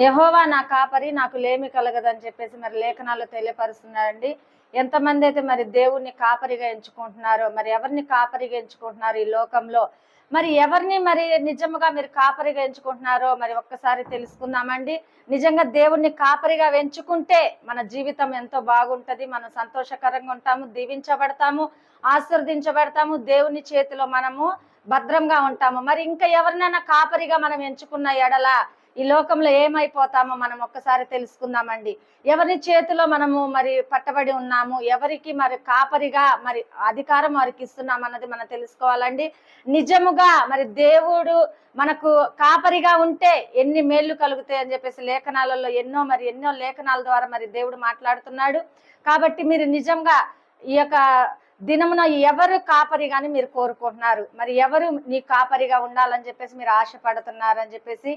యెహోవా నా కాపరి, నాకు లేమి కలగదని చెప్పేసి మరి లేఖనాల్లో తెలియపరుస్తున్నారండి. ఎంతమంది అయితే మరి దేవుణ్ణి కాపరిగా ఎంచుకుంటున్నారో, మరి ఎవరిని కాపరిగా ఎంచుకుంటున్నారు ఈ లోకంలో, మరి ఎవరిని మరి నిజముగా మీరు కాపరిగా ఎంచుకుంటున్నారో మరి ఒక్కసారి తెలుసుకుందామండి. నిజంగా దేవుణ్ణి కాపరిగా ఎంచుకుంటే మన జీవితం ఎంతో బాగుంటది. మనం సంతోషకరంగా ఉంటాము, దీవించబడతాము, ఆశీర్వదించబడతాము. దేవుని చేతిలో మనము భద్రంగా ఉంటాము. మరి ఇంకా ఎవరినైనా కాపరిగా మనం ఎంచుకున్న ఎడల ఈ లోకంలో ఏమైపోతామో మనం ఒక్కసారి తెలుసుకుందామండి. ఎవరి చేతిలో మనము మరి పట్టబడి ఉన్నాము, ఎవరికి మరి కాపరిగా మరి అధికారం వారికి ఇస్తున్నాం అన్నది మనం తెలుసుకోవాలండి. నిజముగా మరి దేవుడు మనకు కాపరిగా ఉంటే ఎన్ని మేళ్లు కలుగుతాయి అని చెప్పేసి లేఖనాలలో ఎన్నో లేఖనాల ద్వారా మరి దేవుడు మాట్లాడుతున్నాడు. కాబట్టి మీరు నిజంగా ఈ యొక్క దినమున ఎవరు కాపరిగాని మీరు కోరుకుంటున్నారు, మరి ఎవరు నీ కాపరిగా ఉండాలని చెప్పేసి మీరు ఆశపడుతున్నారని చెప్పేసి